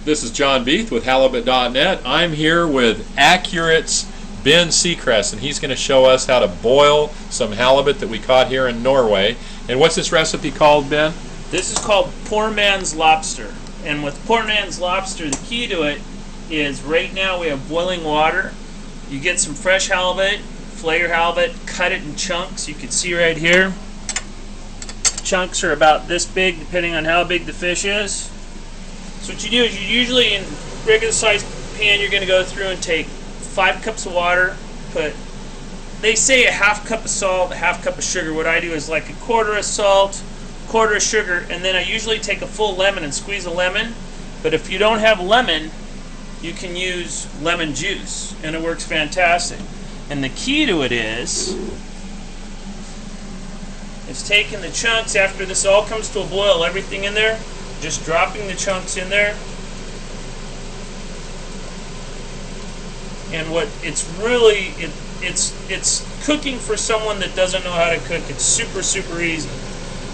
This is John Beath with halibut.net. I'm here with Accurate's Ben Seacrest, and he's going to show us how to boil some halibut that we caught here in Norway. And what's this recipe called, Ben? This is called poor man's lobster. And with poor man's lobster, the key to it is right now we have boiling water. You get some fresh halibut, fillet your halibut, cut it in chunks. You can see right here. Chunks are about this big depending on how big the fish is. So what you do is you usually, in regular sized pan, you're going to go through and take 5 cups of water, they say a half cup of salt, a half cup of sugar. What I do is like a quarter of salt, quarter of sugar, and then I usually take a full lemon and squeeze a lemon. But if you don't have lemon, you can use lemon juice, and it works fantastic. And the key to it is taking the chunks after this all comes to a boil, everything in there, just dropping the chunks in there. And what it's really, it's cooking for someone that doesn't know how to cook. It's super, super easy.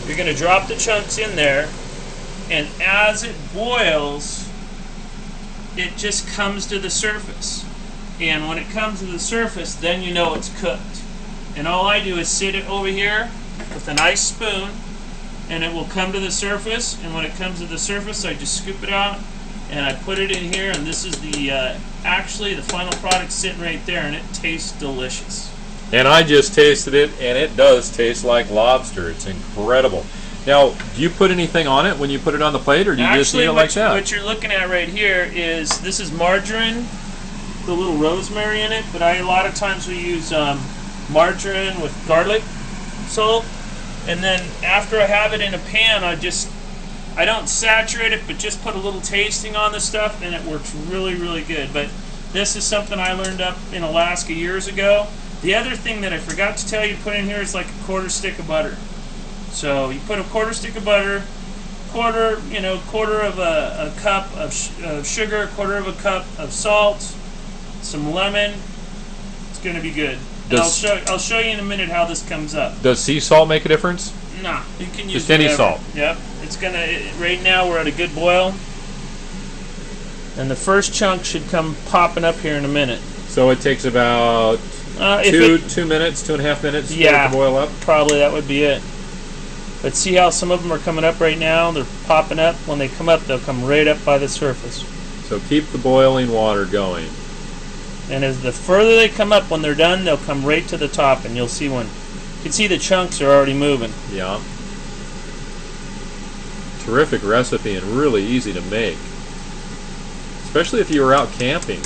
You're going to drop the chunks in there, and as it boils, it just comes to the surface. And when it comes to the surface, then you know it's cooked. And all I do is sit it over here with a nice spoon, and it will come to the surface. And when it comes to the surface, I just scoop it out and I put it in here, and this is the actually the final product sitting right there, and it tastes delicious. And I just tasted it, and it does taste like lobster. It's incredible. Now, do you put anything on it when you put it on the plate, or do you just eat it like that? What you're looking at right here is, this is margarine, the little rosemary in it, but a lot of times we use margarine with garlic salt, and then after I have it in a pan, I don't saturate it, but just put a little tasting on the stuff, and it works really, really good. But this is something I learned up in Alaska years ago. The other thing that I forgot to tell you to put in here is like a quarter stick of butter. So you put a quarter stick of butter, quarter of a cup of sugar, quarter of a cup of salt, some lemon. It's going to be good. And I'll show you in a minute how this comes up. Does sea salt make a difference? Nah, you can use just any whatever. salt. Yep. It's right now we're at a good boil, and the first chunk should come popping up here in a minute. So it takes about 2 minutes, 2.5 minutes for it to boil up? Probably that would be it. But see how some of them are coming up right now? They're popping up. When they come up, they'll come right up by the surface. So keep the boiling water going. And as the further they come up, when they're done, they'll come right to the top, and you'll see you can see the chunks are already moving. Yeah. Terrific recipe and really easy to make, especially if you were out camping.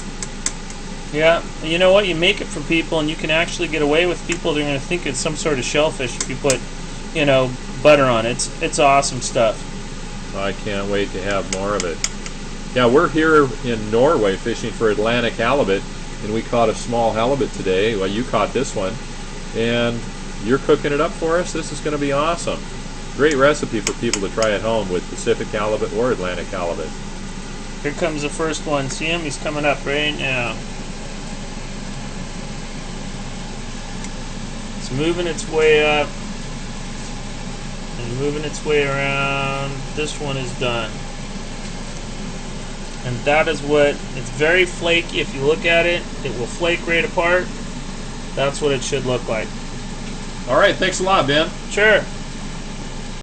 Yeah, and you know what? You make it for people, and you can actually get away with people. They're going to think it's some sort of shellfish if you put, butter on it. It's awesome stuff. I can't wait to have more of it. Yeah, we're here in Norway fishing for Atlantic halibut, and we caught a small halibut today. Well, you caught this one, and you're cooking it up for us. This is going to be awesome. Great recipe for people to try at home with Pacific halibut or Atlantic halibut. Here comes the first one. See him? He's coming up right now. It's moving its way up and moving its way around. This one is done. And that is it's very flaky. If you look at it, it will flake right apart. That's what it should look like. All right, thanks a lot, Ben. Sure.